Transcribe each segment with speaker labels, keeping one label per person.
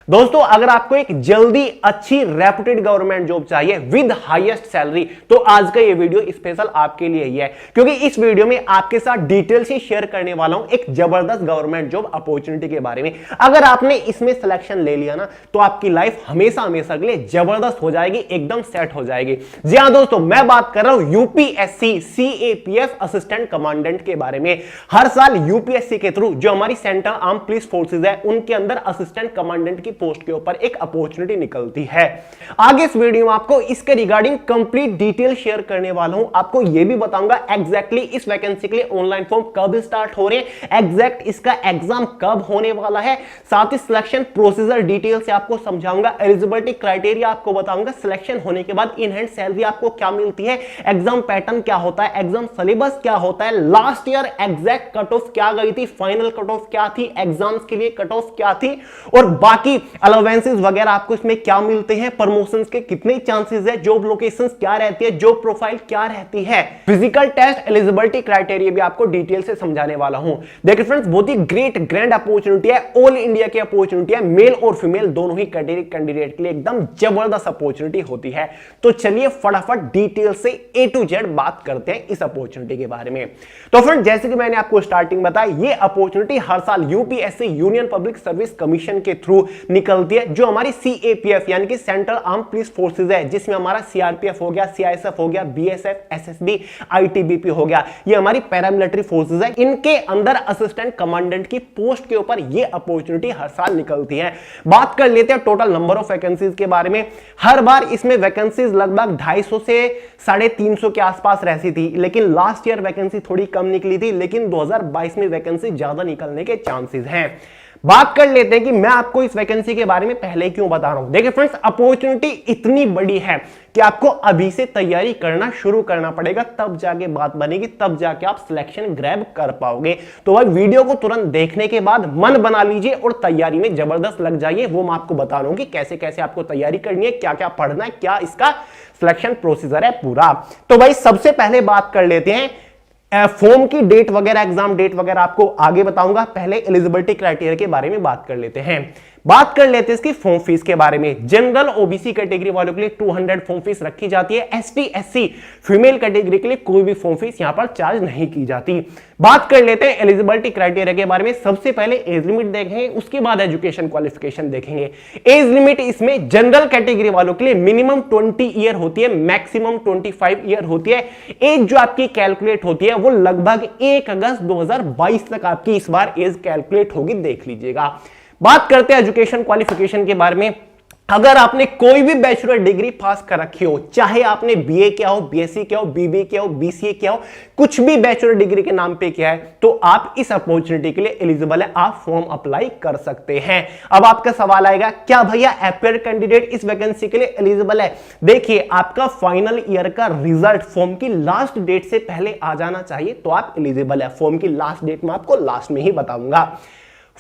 Speaker 1: दोस्तों अगर आपको एक जल्दी अच्छी रेपुटेड गवर्नमेंट जॉब चाहिए विद हाईएस्ट सैलरी तो आज का ये वीडियो स्पेशल आपके लिए ही है, क्योंकि इस वीडियो में आपके साथ डिटेल से शेयर करने वाला हूं एक जबरदस्त गवर्नमेंट जॉब अपॉर्चुनिटी के बारे में। अगर आपने इसमें सिलेक्शन ले लिया ना तो आपकी लाइफ हमेशा हमेशा के लिए जबरदस्त हो जाएगी, एकदम सेट हो जाएगी। जी हां दोस्तों, मैं बात कर रहा हूं यूपीएससी सीएपीएफ असिस्टेंट कमांडेंट के बारे में। हर साल यूपीएससी के थ्रू जो हमारी सेंट्रल आर्म पुलिस फोर्सेज है उनके अंदर असिस्टेंट कमांडेंट की पोस्ट के ऊपर एक अपॉर्चुनिटी निकलती है। आगे इस वीडियो में आपको इसके रिगार्डिंग कंप्लीट डिटेल शेयर करने वाला हूं। आपको यह भी बताऊंगा एग्जैक्टली इस वैकेंसी के लिए ऑनलाइन फॉर्म कब स्टार्ट हो रहे हैं, एग्जैक्ट इसका एग्जाम कब होने वाला है, साथ ही सिलेक्शन प्रोसीजर डिटेल से आपको समझाऊंगा, एलिजिबिलिटी क्राइटेरिया आपको बताऊंगा, सिलेक्शन होने के बाद इन हैंड सैलरी आपको क्या मिलती है, एग्जाम पैटर्न क्या होता है, एग्जाम सिलेबस क्या होता है, last year exact cut off क्या गई थी, फाइनल कट ऑफ क्या थी, एग्जाम्स के लिए कट ऑफ क्या थी, और बाकी अलाउंसेस वगैरह आपको इसमें क्या मिलते हैं, प्रमोशंस के कितने चांसेस है, जॉब लोकेशंस क्या रहती है, जॉब प्रोफाइल क्या रहती है, फिजिकल टेस्ट, एलिजिबिलिटी क्राइटेरिया भी आपको डिटेल से समझाने वाला हूं। देखिए फ्रेंड्स, बहुत ही ग्रेट ग्रैंड अपॉर्चुनिटी है, ऑल इंडिया की अपॉर्चुनिटी है, मेल और फीमेल दोनों ही कैंडिडेट के लिए एकदम जबरदस्त अपॉर्चुनिटी होती है। तो चलिए फटाफट डिटेल से A to Z बात करते हैं इस अपॉर्चुनिटी के बारे में। तो फ्रेंड, जैसे कि मैंने आपको स्टार्टिंग बताया, ये अपॉर्चुनिटी हर साल UPSC union public service commission के थ्रू निकलती है, जो हमारी सीएपीएफ यानी कि सेंट्रल आर्म पुलिस फोर्सेज है, जिसमें हमारा सीआरपीएफ हो गया, सीआईएसएफ हो गया, बीएसएफ, एसएसबी, आईटीबीपी हो गया, ये हमारी पैरामिलिट्री फोर्सेज है। इनके अंदर असिस्टेंट कमांडेंट की पोस्ट के ऊपर ये अपॉर्चुनिटी हर साल निकलती है। बात कर लेते हैं टोटल नंबर ऑफ वैकेंसीज के बारे में। हर बार इसमें वैकेंसीज लगभग 250 से 350 के आसपास रहती थी, लेकिन लास्ट ईयर वैकेंसी थोड़ी कम निकली थी, लेकिन 2022 में वैकेंसी ज्यादा निकलने के चांसेस हैं। बात कर लेते हैं कि मैं आपको इस वैकेंसी के बारे में पहले क्यों बता रहा हूं। देखिए फ्रेंड्स, अपॉर्चुनिटी इतनी बड़ी है कि आपको अभी से तैयारी करना शुरू करना पड़ेगा, तब जाके बात बनेगी, तब जाके आप सिलेक्शन ग्रैब कर पाओगे। तो भाई वीडियो को तुरंत देखने के बाद मन बना लीजिए और तैयारी में जबरदस्त लग जाइए। वो मैं आपको बता रहा हूं कि कैसे कैसे आपको तैयारी करनी है, क्या क्या पढ़ना है, क्या इसका सिलेक्शन प्रोसीजर है पूरा। तो भाई सबसे पहले बात कर लेते हैं फॉर्म की डेट वगैरह, एग्जाम डेट वगैरह आपको आगे बताऊंगा। पहले एलिजिबिलिटी क्राइटेरिया के बारे में बात कर लेते हैं। बात कर लेते हैं इसकी फॉर्म फीस के बारे में। जनरल ओबीसी कैटेगरी वालों के लिए 200 फॉर्म फीस रखी जाती है। एसटी एससी फीमेल कैटेगरी के लिए कोई भी फॉर्म फीस यहां पर चार्ज नहीं की जाती। बात कर लेते हैं एलिजिबिलिटी क्राइटेरिया के बारे में। सबसे पहले एज लिमिट देखेंगे, उसके बाद एजुकेशन क्वालिफिकेशन देखेंगे। एज लिमिट इसमें जनरल कैटेगरी वालों के लिए मिनिमम 20 ईयर होती है, मैक्सिमम 25 ईयर होती है। एज जो आपकी कैलकुलेट होती है वो लगभग 1 अगस्त 2022 तक आपकी इस बार एज कैलकुलेट होगी, देख लीजिएगा। बात करते हैं एजुकेशन क्वालिफिकेशन के बारे में। अगर आपने कोई भी बैचलर डिग्री पास कर रखी हो, चाहे आपने बीए किया हो, बीएससी किया हो, बीबीए किया हो, बीसीए किया हो, कुछ भी बैचलर डिग्री के नाम पे किया है, तो आप इस अपॉर्चुनिटी के लिए एलिजिबल है, आप फॉर्म अप्लाई कर सकते हैं। अब आपका सवाल आएगा, क्या भैया अपियर कैंडिडेट इस वैकेंसी के लिए एलिजिबल है? देखिए, आपका फाइनल ईयर का रिजल्ट फॉर्म की लास्ट डेट से पहले आ जाना चाहिए, तो आप एलिजिबल है। फॉर्म की लास्ट डेट में आपको लास्ट में ही बताऊंगा।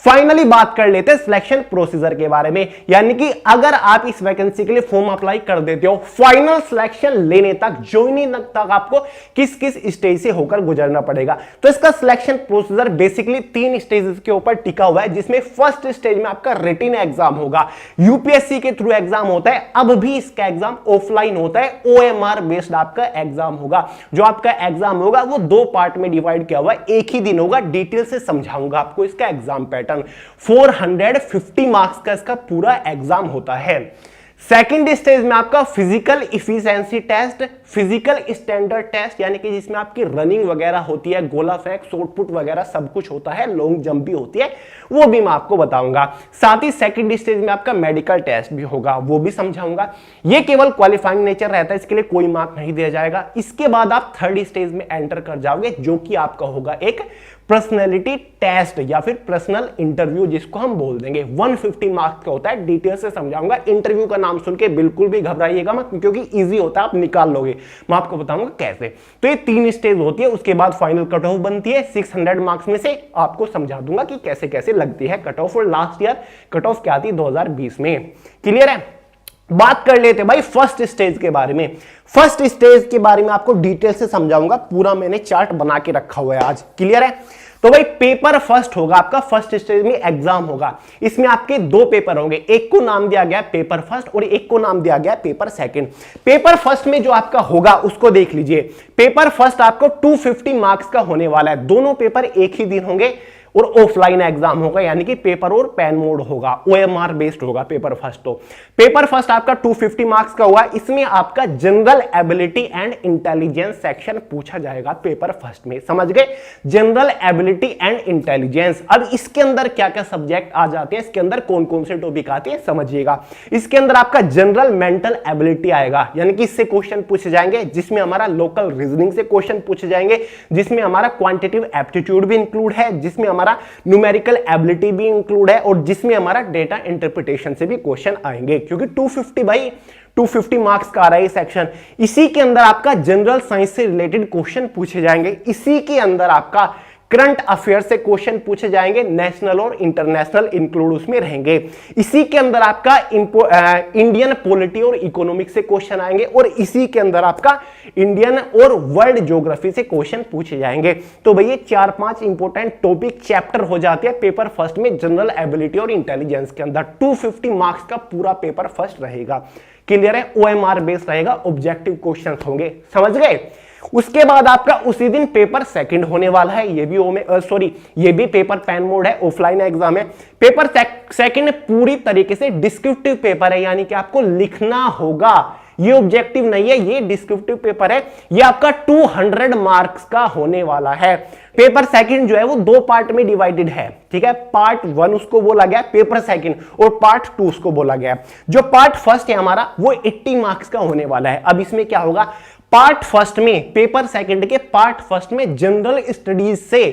Speaker 1: फाइनली बात कर लेते हैं सिलेक्शन प्रोसीजर के बारे में, यानी कि अगर आप इस वैकेंसी के लिए फॉर्म अप्लाई कर देते हो, फाइनल सिलेक्शन लेने तक, ज्वाइनिंग तक आपको किस किस स्टेज से होकर गुजरना पड़ेगा। तो इसका सिलेक्शन प्रोसीजर बेसिकली 3 स्टेजेस के ऊपर टिका हुआ है, जिसमें फर्स्ट स्टेज में आपका रिटन एग्जाम होगा, यूपीएससी के थ्रू एग्जाम होता है। अब भी इसका एग्जाम ऑफलाइन होता है, ओएमआर बेस्ड आपका एग्जाम होगा। जो आपका एग्जाम होगा वो 2 पार्ट में डिवाइड किया हुआ है, एक ही दिन होगा। डिटेल से समझाऊंगा आपको इसका एग्जाम पैटर्न। 450 मार्क्स का इसका पूरा एग्जाम होता है। सेकंड स्टेज में आपका physical efficiency test, physical standard test, यानी कि जिसमें आपकी रनिंग वगैरह होती है, गोला फेंक, शॉट पुट वगैरह सब कुछ होता है, लॉन्ग जंप भी होती है, वो भी मैं आपको बताऊंगा। साथ ही सेकंड स्टेज में आपका मेडिकल टेस्ट भी होगा, वो भी समझाऊंगा। ये केवल क्वालिफाइंग नेचर रहता है, इसके लिए कोई मार्क नहीं दिया जाएगा। इसके बाद आप थर्ड स्टेज में एंटर कर जाओगे, जो कि आपका होगा एक पर्सनैलिटी टेस्ट या फिर पर्सनल इंटरव्यू, जिसको हम बोल देंगे। 150 मार्क्स का होता है, डिटेल से समझाऊंगा। इंटरव्यू का नाम सुन के बिल्कुल भी घबराइएगा मत, क्योंकि इजी होता है, आप निकाल लोगे। मैं आपको बताऊंगा कैसे। तो ये 3 स्टेज होती है, उसके बाद फाइनल कट ऑफ बनती है 600 मार्क्स में से। आपको समझा दूंगा कि कैसे कैसे लगती है कट ऑफ, और लास्ट ईयर कट ऑफ क्या थी 2020 में। क्लियर है? बात कर लेते हैं भाई फर्स्ट स्टेज के बारे में। फर्स्ट स्टेज के बारे में आपको डिटेल से समझाऊंगा, पूरा मैंने चार्ट बना के रखा हुआ है आज। क्लियर है? तो भाई पेपर फर्स्ट होगा आपका, फर्स्ट स्टेज में एग्जाम होगा। इसमें आपके दो पेपर होंगे, एक को नाम दिया गया पेपर फर्स्ट और एक को नाम दिया गया पेपर सेकंड। पेपर फर्स्ट में जो आपका होगा उसको देख लीजिए। पेपर फर्स्ट आपको 250 मार्क्स का होने वाला है। दोनों पेपर एक ही दिन होंगे और ऑफलाइन एग्जाम होगा, यानी कि पेपर और पेन मोड होगा, ओएमआर बेस्ड होगा पेपर फर्स्ट। तो पेपर फर्स्ट आपका 250 मार्क्स का हुआ। इसमें आपका general ability and intelligence section पूछा जाएगा पेपर फर्स्ट में, समझ गए? General ability and intelligence. अब इसके अंदर क्या क्या सब्जेक्ट आ जाते हैं, इसके अंदर कौन कौन से टॉपिक आते हैं समझिएगा। इसके अंदर आपका जनरल मेंटल एबिलिटी आएगा, यानी कि इससे क्वेश्चन पूछे जाएंगे, जिसमें हमारा लोकल रीजनिंग से क्वेश्चन पूछे जाएंगे, जिसमें हमारा क्वांटिटेटिव एप्टीट्यूड भी इंक्लूड है, जिसमें हमारा न्यूमेरिकल एबिलिटी भी इंक्लूड है, और जिसमें हमारा डेटा इंटरप्रिटेशन से भी क्वेश्चन आएंगे, क्योंकि 250 मार्क्स का आ रहा है सेक्शन। इसी के अंदर आपका जनरल साइंस से रिलेटेड क्वेश्चन पूछे जाएंगे। इसी के अंदर आपका करंट अफेयर से क्वेश्चन पूछे जाएंगे, नेशनल और इंटरनेशनल इंक्लूड उसमें रहेंगे। इसी के अंदर आपका इंडियन पॉलिटी और इकोनॉमिक्स से क्वेश्चन आएंगे, और इसी के अंदर आपका इंडियन और वर्ल्ड ज्योग्राफी से क्वेश्चन पूछे जाएंगे। तो भैया 4-5 इंपॉर्टेंट टॉपिक चैप्टर हो जाते हैं पेपर फर्स्ट में जनरल एबिलिटी और इंटेलिजेंस के अंदर। 250 मार्क्स का पूरा पेपर फर्स्ट रहेगा। क्लियर है? ओएमआर बेस्ड रहेगा, ऑब्जेक्टिव क्वेश्चन होंगे, समझ गए? उसके बाद आपका उसी दिन पेपर सेकंड होने वाला है। ये भी पेपर पेन मोड है, ऑफलाइन एग्जाम है। पेपर सेकंड पूरी तरीके से डिस्क्रिप्टिव पेपर है, यानी कि आपको लिखना होगा। ये ऑब्जेक्टिव नहीं है, ये डिस्क्रिप्टिव पेपर है। ये आपका 200 मार्क्स का होने वाला है। पेपर सेकंड जो है वो 2 पार्ट में डिवाइडेड है, ठीक है? पार्ट 1 उसको बोला गया पेपर सेकंड, और पार्ट 2 उसको बोला गया। जो पार्ट फर्स्ट है हमारा वो 80 मार्क्स का होने वाला है। अब इसमें क्या होगा, पार्ट फर्स्ट में, पेपर सेकंड के पार्ट फर्स्ट में जनरल स्टडीज से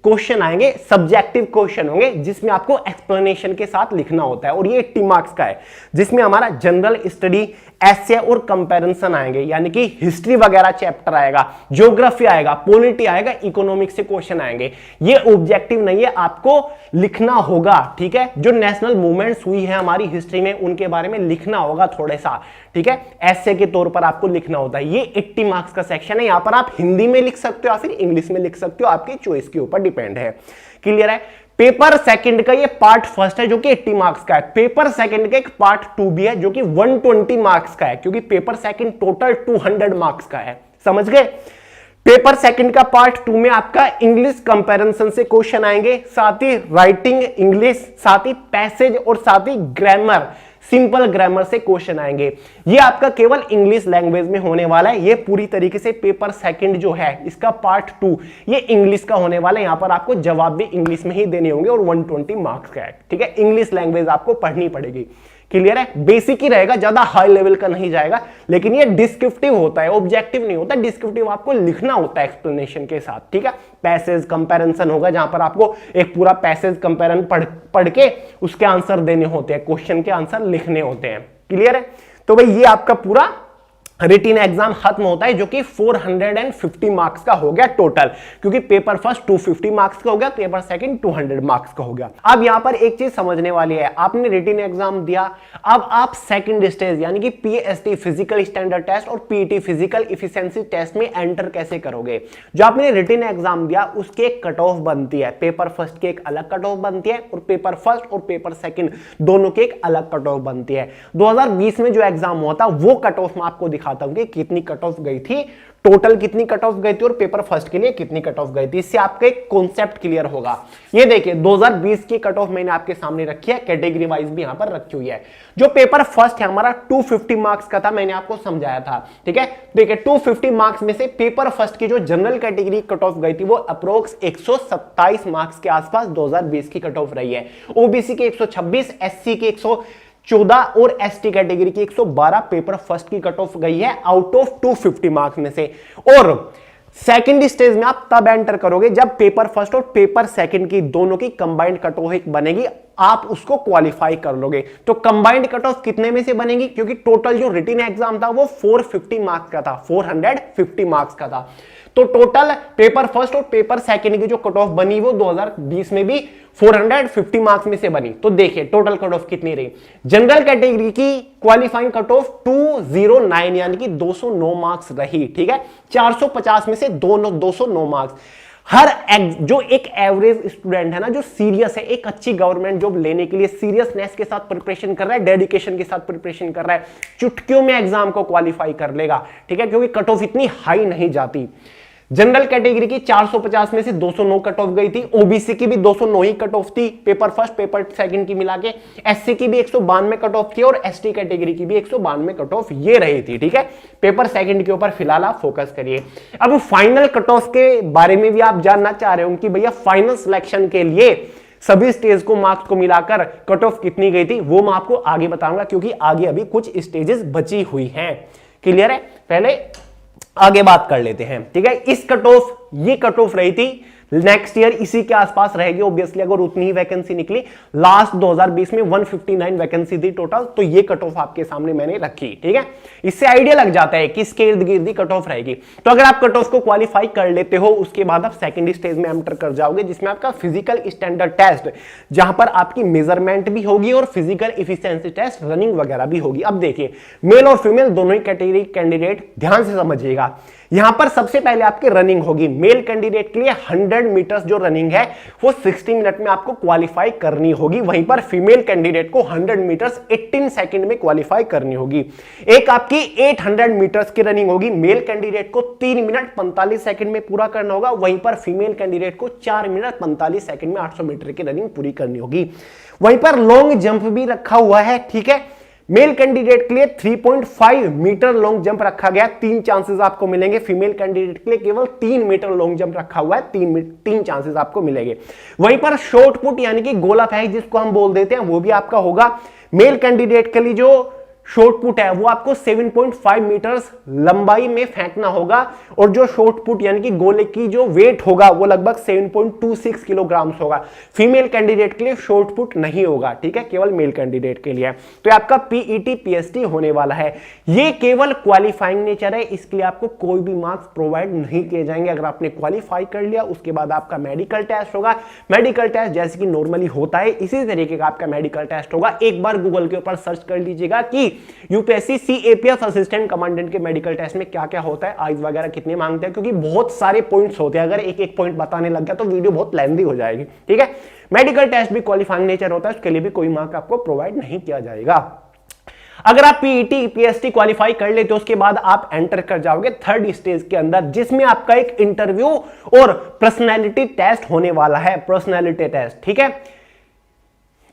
Speaker 1: क्वेश्चन आएंगे, सब्जेक्टिव क्वेश्चन होंगे, जिसमें आपको एक्सप्लेनेशन के साथ लिखना होता है, और ये 80 मार्क्स का है। जिसमें हमारा जनरल स्टडी, एसे और कंपैरिजन आएंगे, यानी कि हिस्ट्री वगैरह चैप्टर आएगा, ज्योग्राफी आएगा, पॉलिटी आएगा, इकोनॉमिक्स से क्वेश्चन आएंगे। ये ऑब्जेक्टिव नहीं है, आपको लिखना होगा, ठीक है? जो नेशनल मूवमेंट्स हुई है हमारी हिस्ट्री में, उनके बारे में लिखना होगा थोड़ा सा, ठीक है? ऐसे के तौर पर आपको लिखना होता है। ये 80 मार्क्स का सेक्शन है। यहां पर आप हिंदी में लिख सकते हो या फिर इंग्लिश में लिख सकते हो, आपकी चॉइस के ऊपर डिपेंड है। क्लियर है? पेपर सेकंड का ये पार्ट फर्स्ट है जो कि 80 मार्क्स का है। पेपर सेकंड का एक पार्ट 2 भी है जो कि 120 मार्क्स का है, क्योंकि पेपर सेकंड टोटल 200 मार्क्स का है, समझ गए? पेपर सेकंड का पार्ट 2 में आपका इंग्लिश कंपैरिजन से क्वेश्चन आएंगे, साथ ही राइटिंग इंग्लिश, साथ ही पैसेज और साथ ही ग्रामर, सिंपल ग्रामर से क्वेश्चन आएंगे। ये आपका केवल इंग्लिश लैंग्वेज में होने वाला है। ये पूरी तरीके से पेपर सेकंड जो है इसका पार्ट 2 ये इंग्लिश का होने वाला है। यहां पर आपको जवाब भी इंग्लिश में ही देने होंगे, और 120 मार्क्स का है, ठीक है? इंग्लिश लैंग्वेज आपको पढ़नी पड़ेगी। क्लियर है? बेसिक ही रहेगा, ज्यादा हाई लेवल का नहीं जाएगा। लेकिन ये डिस्क्रिप्टिव होता है, ऑब्जेक्टिव नहीं होता। डिस्क्रिप्टिव आपको लिखना होता है एक्सप्लेनेशन के साथ, ठीक है? पैसेज कंपैरिजन होगा, जहां पर आपको एक पूरा पैसेज कंपैरिजन पढ़ के उसके आंसर देने होते हैं, क्वेश्चन के आंसर लिखने होते हैं। क्लियर है? तो भाई ये आपका पूरा रिटन एग्जाम खत्म होता है, जो कि 450 मार्क्स का हो गया टोटल, क्योंकि पेपर फर्स्ट 250 मार्क्स का हो गया, पेपर सेकंड 200 मार्क्स का हो गया। अब यहां पर एक चीज समझने वाली है, आपने रिटन एग्जाम दिया, अब आप सेकंड स्टेज यानी कि पीएसटी फिजिकल स्टैंडर्ड टेस्ट और पीटी फिजिकल इफिशिएंसी टेस्ट में एंटर कैसे करोगे? जो आपने रिटन एग्जाम दिया उसके एक कट ऑफ बनती है, पेपर फर्स्ट की एक अलग कट ऑफ बनती है, और पेपर फर्स्ट और पेपर सेकंड दोनों की एक अलग कट ऑफ बनती है। 2020 में जो एग्जाम हुआ था वो कट ऑफ में आपको दिखाता हूं कि कितनी कट ऑफ गई थी, टोटल कितनी कट ऑफ गई थी, और पेपर फर्स्ट के लिए कितनी कट ऑफ गई थी। इससे आपका एक कॉन्सेप्ट क्लियर होगा। ये देखिए 2020 की कट ऑफ मैंने आपके सामने रखी है, कैटेगरी वाइज भी यहां पर रखी हुई है। जो पेपर फर्स्ट है हमारा 250 मार्क्स का था, मैंने आपको समझाया था, ठीक है? देखिए 250 मार्क्स में से पेपर फर्स्ट की जो जनरल कैटेगरी कट ऑफ गई थी वो अप्रोक्स 127 मार्क्स के आसपास 2020 की कट ऑफ रही है। ओबीसी के 126, एससी के 114 और एसटी कैटेगरी की 112 पेपर फर्स्ट की कट ऑफ गई है आउट ऑफ 250 मार्क्स में से। और सेकंड स्टेज में आप तब एंटर करोगे जब पेपर फर्स्ट और पेपर सेकंड की दोनों की कंबाइंड कट ऑफ बनेगी, आप उसको क्वालिफाई कर लोगे। तो कंबाइंड कट ऑफ कितने में से बनेगी? क्योंकि टोटल जो रिटन एग्जाम था वो 450 मार्क्स का था, 450 मार्क्स का था। तो टोटल पेपर फर्स्ट और पेपर सेकंड की जो कट ऑफ बनी वो 2020 में भी 450 मार्क्स में से बनी। तो देखिए टोटल कट ऑफ कितनी रही। जनरल कैटेगरी की क्वालिफाइंग कट ऑफ 209 यानी कि 209 मार्क्स रही, ठीक है? 450 में से 209 मार्क्स। जो एक एवरेज स्टूडेंट है ना, जो सीरियस है, एक अच्छी गवर्नमेंट जॉब लेने के लिए सीरियसनेस के साथ प्रिपरेशन कर रहा है, डेडिकेशन के साथ प्रिपरेशन कर रहा है, चुटकियों में एग्जाम को क्वालिफाई कर लेगा, ठीक है, क्योंकि कट ऑफ इतनी हाई नहीं जाती। जनरल कैटेगरी की 450 में से 209 कट ऑफ गई थी, ओबीसी की भी 209 ही कट ऑफ थी, पेपर फर्स्ट पेपर सेकंड की मिला के, एससी की भी 192 कट ऑफ थी और एसटी कैटेगरी की भी 192 कट ऑफ ये रही थी, ठीक है। पेपर सेकंड के ऊपर फिलहाल आप फोकस करिए। अब फाइनल कट ऑफ के बारे में भी आप जानना चाह रहे हो कि भैया फाइनल सिलेक्शन के लिए सभी स्टेज को मार्क्स को मिलाकर कट ऑफ कितनी गई थी, वो मैं आपको आगे बताऊंगा, क्योंकि आगे अभी कुछ स्टेजेस बची हुई हैं। क्लियर है? पहले आगे बात कर लेते हैं, ठीक है। इस कट ऑफ, ये कट ऑफ रही थी नेक्स्ट ईयर इसी के आसपास रहेगी ऑब्वियसली, अगर उतनी ही वैकेंसी निकली। लास्ट 2020 में 159 वैकेंसी थी टोटल, तो ये कट ऑफ आपके सामने मैंने रखी, ठीक है। इससे आइडिया लग जाता है कि इसके इर्द गिर्द कट ऑफ रहेगी। तो अगर आप कट ऑफ को क्वालिफाई कर लेते हो, उसके बाद आप सेकंड स्टेज में एंटर कर जाओगे, जिसमें आपका फिजिकल स्टैंडर्ड टेस्ट, जहां पर आपकी मेजरमेंट भी होगी और फिजिकल इफिशिएंसी टेस्ट, रनिंग वगैरह भी होगी। अब देखिए, मेल और फीमेल दोनों ही कैटेगरी कैंडिडेट ध्यान से समझिएगा। यहां पर सबसे पहले आपकी रनिंग होगी। मेल कैंडिडेट के लिए 100 मीटर्स जो रनिंग है वो 60 मिनट में आपको क्वालिफाई करनी होगी। वहीं पर फीमेल कैंडिडेट को 100 मीटर्स 18 सेकंड में क्वालिफाई करनी होगी। एक आपकी 800 मीटर्स की रनिंग होगी। मेल कैंडिडेट को 3 मिनट 45 सेकंड में पूरा करना होगा, वहीं पर फीमेल कैंडिडेट को 4 मिनट 45 सेकंड में 800 मीटर की रनिंग पूरी करनी होगी। वहीं पर लॉन्ग जंप भी रखा हुआ है, ठीक है। मेल कैंडिडेट के लिए 3.5 मीटर लॉन्ग जंप रखा गया, 3 चांसेस आपको मिलेंगे। फीमेल कैंडिडेट के लिए केवल 3 मीटर लॉन्ग जंप रखा हुआ है, 3 चांसेस आपको मिलेंगे। वहीं पर शॉर्ट पुट यानी कि गोला फेंक जिसको हम बोल देते हैं, वो भी आपका होगा। मेल कैंडिडेट के लिए जो शॉर्ट पुट है वो आपको 7.5 मीटर्स लंबाई में फेंकना होगा, और जो शॉर्ट पुट यानी कि गोले की जो वेट होगा वो लगभग 7.26 किलोग्राम्स होगा। फीमेल कैंडिडेट के लिए शॉर्ट पुट नहीं होगा, ठीक है, केवल मेल कैंडिडेट के लिए। तो आपका पीईटी पीएसटी होने वाला है। ये केवल क्वालिफाइंग नेचर है, इसके लिए आपको कोई भी मार्क्स प्रोवाइड नहीं किए जाएंगे। अगर आपने क्वालिफाई कर लिया, उसके बाद आपका मेडिकल टेस्ट होगा। मेडिकल टेस्ट जैसे कि नॉर्मली होता है, इसी तरीके का आपका मेडिकल टेस्ट होगा। एक बार गूगल के ऊपर सर्च कर लीजिएगा कि यूपीएससी सीएपीएफ असिस्टेंट कमांडेंट के मेडिकल टेस्ट में क्या क्या होता है, आइज वगैरह कितने मांगते हैं, क्योंकि बहुत सारे पॉइंट्स होते हैं। अगर एक एक पॉइंट बताने लग गया तो वीडियो बहुत लेंथी हो जाएगी, ठीक है। मेडिकल टेस्ट भी क्वालिफाइंग नेचर होता है, उसके लिए भी कोई मार्क आपको प्रोवाइड नहीं किया जाएगा। अगर आप पीईटी पीएसटी क्वालिफाई कर लेते हो, उसके बाद आप एंटर कर जाओगे थर्ड स्टेज के अंदर, जिसमें आपका एक इंटरव्यू और पर्सनैलिटी टेस्ट होने वाला है। पर्सनैलिटी टेस्ट, ठीक है,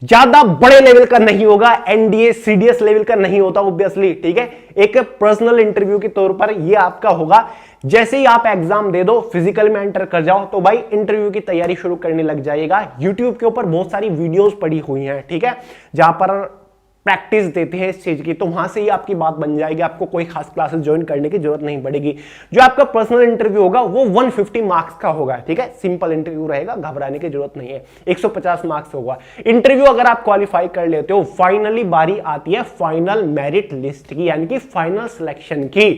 Speaker 1: ज्यादा बड़े लेवल का नहीं होगा, एनडीए सीडीएस लेवल का नहीं होता ऑब्वियसली, ठीक है। एक पर्सनल इंटरव्यू के तौर पर ये आपका होगा। जैसे ही आप एग्जाम दे दो, फिजिकल में एंटर कर जाओ, तो भाई इंटरव्यू की तैयारी शुरू करने लग जाएगा। यूट्यूब के ऊपर बहुत सारी वीडियोस पड़ी हुई हैं, ठीक है, जहां पर प्रैक्टिस देते हैं इस चीज की, तो वहां से ही आपकी बात बन जाएगी। आपको कोई खास क्लासेस ज्वाइन करने की जरूरत नहीं पड़ेगी। जो आपका पर्सनल इंटरव्यू होगा वो 150 मार्क्स का होगा, ठीक है, सिंपल इंटरव्यू रहेगा, घबराने की जरूरत नहीं है। 150 मार्क्स होगा इंटरव्यू। अगर आप क्वालिफाई कर लेते हो, फाइनली बारी आती है फाइनल मेरिट लिस्ट की, यानी कि फाइनल सिलेक्शन की।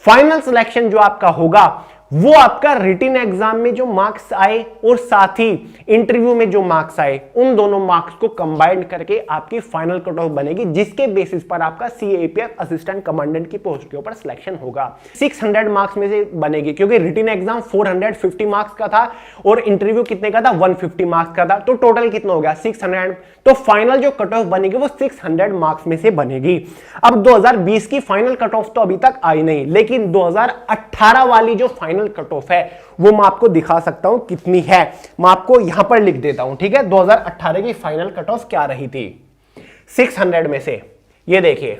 Speaker 1: फाइनल सिलेक्शन जो आपका होगा वो आपका रिटन एग्जाम में जो मार्क्स आए और साथ ही इंटरव्यू में जो मार्क्स आए, उन दोनों मार्क्स को कंबाइंड करके आपकी फाइनल कट ऑफ बनेगी, जिसके बेसिस पर आपका सीएपीएफ असिस्टेंट कमांडेंट की पोस्ट के ऊपर सिलेक्शन होगा। 600 मार्क्स में से बनेगी, क्योंकि रिटन एग्जाम 450 मार्क्स का था और इंटरव्यू कितने का था, 150 मार्क्स का था, तो टोटल कितना हो गया, 600। तो फाइनल जो कट ऑफ बनेगी वो 600 मार्क्स में से बनेगी। अब 2020 की फाइनल कट ऑफ तो अभी तक आई नहीं, लेकिन 2018 वाली जो फाइनल कट ऑफ है वो मैं आपको दिखा सकता हूं कितनी है। मैं आपको यहां पर लिख देता हूं, ठीक है। 2018 की फाइनल कट ऑफ क्या रही थी 600 में से, ये देखिए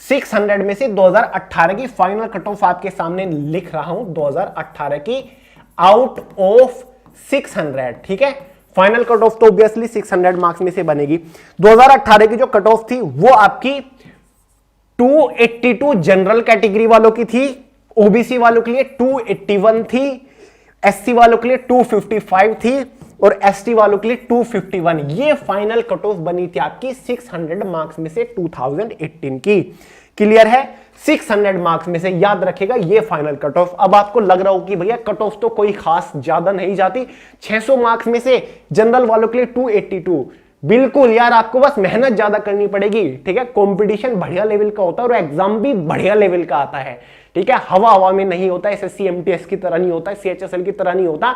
Speaker 1: 600 में से 2018 की फाइनल कट ऑफ आपके सामने लिख रहा हूं। 2018 की आउट ऑफ 600, ठीक है। फाइनल कट ऑफ तो ऑब्वियसली 600 मार्क्स में से बनेगी। 2018 की जो कट ऑफ थी वो आपकी 282 जनरल कैटेगरी वालों की थी, ओबीसी वालों के लिए 281 थी, एससी वालों के लिए 255 थी और एसटी वालों के लिए 251। ये फाइनल कट ऑफ बनी थी आपकी 600 मार्क्स में से 2018 की। क्लियर है? 600 मार्क्स में से याद रखेगा ये फाइनल कट ऑफ। अब आपको लग रहा हो कि भैया कट ऑफ तो कोई खास ज्यादा नहीं जाती, 600 मार्क्स में से जनरल वालों के लिए 282, बिल्कुल यार, आपको बस मेहनत ज्यादा करनी पड़ेगी, ठीक है। कंपटीशन बढ़िया लेवल का होता है और एग्जाम भी बढ़िया लेवल का आता है, ठीक है। हवा हवा में नहीं होता, एसएससी एमटीएस की तरह नहीं होता, सीएचएसएल की तरह नहीं होता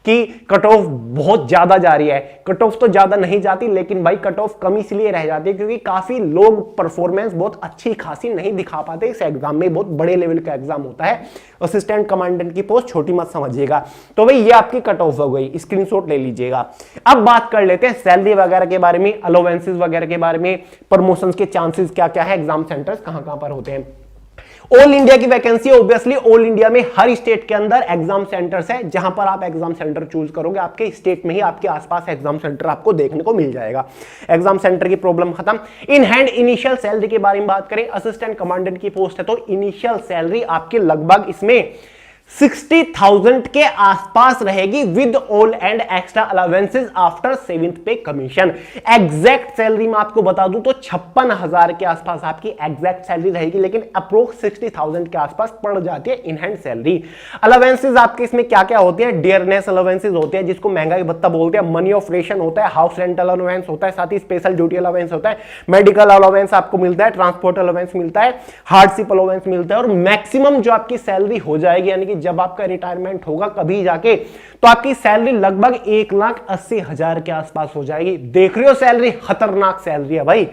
Speaker 1: कि कट ऑफ बहुत ज्यादा जा रही है। कट ऑफ तो ज्यादा नहीं जाती, लेकिन भाई कट ऑफ कम इसलिए रह जाती है क्योंकि काफी लोग परफॉर्मेंस बहुत अच्छी खासी नहीं दिखा पाते इस एग्जाम में। बहुत बड़े लेवल का एग्जाम होता है, असिस्टेंट कमांडेंट की पोस्ट छोटी मत समझिएगा। तो भाई ये आपकी कट ऑफ हो गई, स्क्रीनशॉट ले लीजिएगा। अब बात कर लेते हैं सैलरी वगैरह के बारे में, अलाउंसेस वगैरह के बारे में, प्रमोशंस के चांसेस क्या क्या है, एग्जाम सेंटर्स कहां कहां पर होते हैं। ऑल इंडिया की वैकेंसी, ऑब्वियसली ऑल इंडिया में हर स्टेट के अंदर एग्जाम सेंटर्स है, जहां पर आप एग्जाम सेंटर चूज करोगे आपके स्टेट में ही आपके आसपास एग्जाम सेंटर आपको देखने को मिल जाएगा। एग्जाम सेंटर की प्रॉब्लम खत्म। इन हैंड इनिशियल सैलरी के बारे में बात करें, असिस्टेंट कमांडेंट की पोस्ट है तो इनिशियल सैलरी आपकी लगभग इसमें 60,000 के आसपास रहेगी with all and extra allowances after 7th पे कमीशन। एग्जैक्ट सैलरी में आपको बता दूं तो 56,000 के आसपास आपकी एग्जैक्ट सैलरी रहेगी, लेकिन अप्रोक्स 60,000 के आसपास पड़ जाती है इन हैंड सैलरी। अलाउंसेस आपके इसमें क्या क्या होते हैं, डियरनेस अलाउंसेस होते हैं जिसको महंगाई भत्ता बोलते हैं, मनी ऑफ रेशन होता है, हाउस रेंटल अलाउंस होता है, साथ ही स्पेशल ड्यूटी अलाउंस होता है, मेडिकल अलाउंस आपको मिलता है, ट्रांसपोर्ट अलाउंस मिलता है, हार्डशिप अलाउंस मिलता है, और मैक्सिमम जो आपकी सैलरी हो जाएगी यानी कि जब आपका रिटायरमेंट होगा कभी जाके तो आपकी सैलरी लगभग 1,80,000 के आसपास हो जाएगी। देख रहे हो सैलरी, खतरनाक सैलरी है भाई।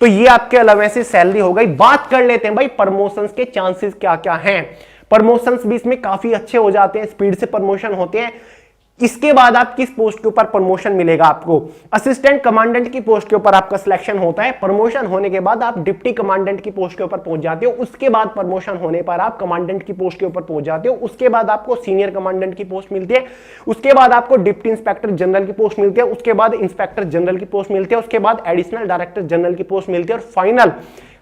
Speaker 1: तो ये आपके अलाउंसेस सैलरी हो गई। बात कर लेते हैं भाई प्रमोशंस के चांसेस क्या क्या हैं। प्रमोशंस भी इसमें काफी अच्छे हो जाते हैं, स्पीड से प्रमोशन होते हैं। इसके बाद आप किस पोस्ट के ऊपर प्रमोशन मिलेगा आपको, असिस्टेंट कमांडेंट की पोस्ट के ऊपर आपका सिलेक्शन होता है। प्रमोशन होने के बाद आप डिप्टी कमांडेंट की पोस्ट के ऊपर पहुंच जाते हो। उसके बाद प्रमोशन होने पर आप कमांडेंट की पोस्ट के ऊपर पहुंच जाते हो। उसके बाद आपको सीनियर कमांडेंट की पोस्ट मिलती है। उसके बाद आपको डिप्टी इंस्पेक्टर जनरल की पोस्ट मिलती है। उसके बाद इंस्पेक्टर जनरल की पोस्ट मिलती है। उसके बाद एडिशनल डायरेक्टर जनरल की पोस्ट मिलती है। और फाइनल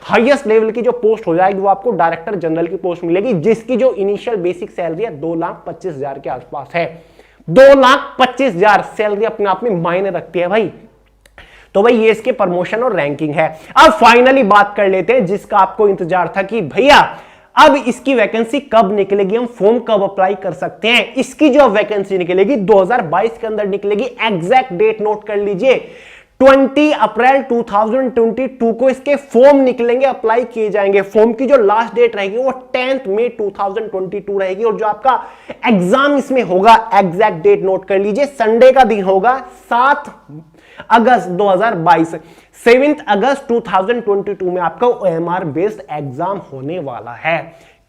Speaker 1: हाईएस्ट लेवल की जो पोस्ट हो जाएगी वो आपको डायरेक्टर जनरल की पोस्ट मिलेगी, जिसकी जो इनिशियल बेसिक सैलरी है 2,25,000 के आसपास है। 2,25,000 सैलरी अपने आप में मायने रखती है भाई। तो भाई ये इसके प्रमोशन और रैंकिंग है। अब फाइनली बात कर लेते हैं जिसका आपको इंतजार था कि भैया अब इसकी वैकेंसी कब निकलेगी, हम फॉर्म कब अप्लाई कर सकते हैं। इसकी जो वैकेंसी निकलेगी 2022 के अंदर निकलेगी। एग्जैक्ट डेट नोट कर लीजिए, 20 अप्रैल 2022 को इसके फॉर्म निकलेंगे, अप्लाई किए जाएंगे। फॉर्म की जो लास्ट डेट रहेगी वो 10 मई 2022 रहेगी। और जो आपका एग्जाम इसमें होगा, एग्जैक्ट डेट नोट कर लीजिए, संडे का दिन होगा 7 अगस्त 2022। 7 अगस्त 2022 में आपका OMR बेस्ड एग्जाम होने वाला है।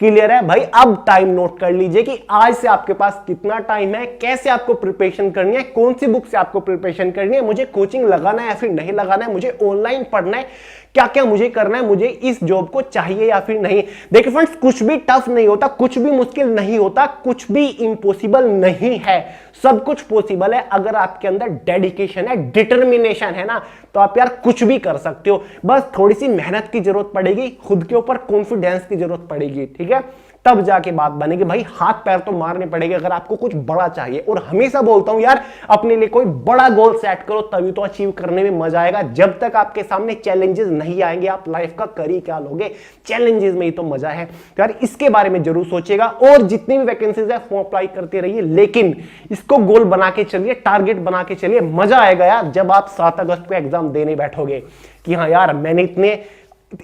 Speaker 1: क्लियर है भाई। अब टाइम नोट कर लीजिए कि आज से आपके पास कितना टाइम है, कैसे आपको प्रिपरेशन करनी है, कौन सी बुक से आपको प्रिपरेशन करनी है, मुझे कोचिंग लगाना है या फिर नहीं लगाना है, मुझे ऑनलाइन पढ़ना है, क्या क्या मुझे करना है, मुझे इस जॉब को चाहिए या फिर नहीं। देखिए फ्रेंड्स, कुछ भी टफ नहीं होता, कुछ भी मुश्किल नहीं होता, कुछ भी इम्पॉसिबल नहीं है। सब कुछ पॉसिबल है अगर आपके अंदर डेडिकेशन है, डिटर्मिनेशन है ना, तो आप यार कुछ भी कर सकते हो। बस थोड़ी सी मेहनत की जरूरत पड़ेगी, खुद के ऊपर कॉन्फिडेंस की जरूरत पड़ेगी, ठीक है, तब जाके बात बनेगी। भाई हाथ पैर तो मारने पड़ेंगे अगर आपको कुछ बड़ा चाहिए। और हमेशा बोलता हूं यार, अपने लिए कोई बड़ा गोल सेट करो, तभी तो अचीव करने में मजा आएगा। जब तक आपके सामने चैलेंजेस नहीं आएंगे आप लाइफ का कर ही क्या लोगे। चैलेंजेस में ही तो मजा है। तो यार इसके बारे में जरूर सोचिएगा और जितनी भी वैकेंसीज है फॉर्म अप्लाई करते रहिए, लेकिन इसको गोल बना के चलिए, टारगेट बना के चलिए। मजा आएगा यार जब आप 7 अगस्त को एग्जाम देने बैठोगे कि हाँ यार मैंने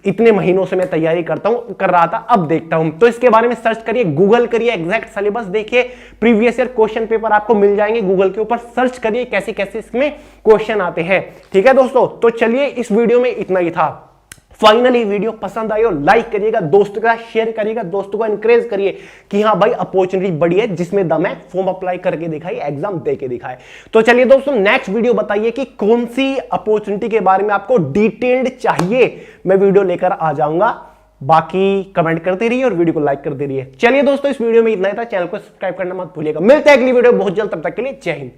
Speaker 1: इतने महीनों से मैं तैयारी कर रहा था, अब देखता हूं। तो इसके बारे में सर्च करिए, गूगल करिए, एग्जैक्ट सिलेबस देखिए, प्रीवियस ईयर क्वेश्चन पेपर आपको मिल जाएंगे। गूगल के ऊपर सर्च करिए कैसे कैसे इसमें क्वेश्चन आते हैं, ठीक है दोस्तों। तो चलिए इस वीडियो में इतना ही था। फाइनली वीडियो पसंद आई हो लाइक करिएगा, दोस्तों के साथ शेयर करिएगा, दोस्तों को एनकरेज करिए कि हाँ भाई अपॉर्चुनिटी बड़ी है, जिसमें दम है, फॉर्म अप्लाई करके दिखाइए, एग्जाम दे के दिखाए। तो चलिए दोस्तों नेक्स्ट वीडियो बताइए कि कौन सी अपॉर्चुनिटी के बारे में आपको डिटेल्ड चाहिए, मैं वीडियो लेकर आ जाऊंगा। बाकी कमेंट करते रहिए और वीडियो को लाइक करते रहिए। चलिए दोस्तों इस वीडियो में इतना ही था, चैनल को सब्सक्राइब करना मत भूलिएगा। मिलते हैं अगली वीडियो बहुत जल्द, तब तक के लिए जय हिंद।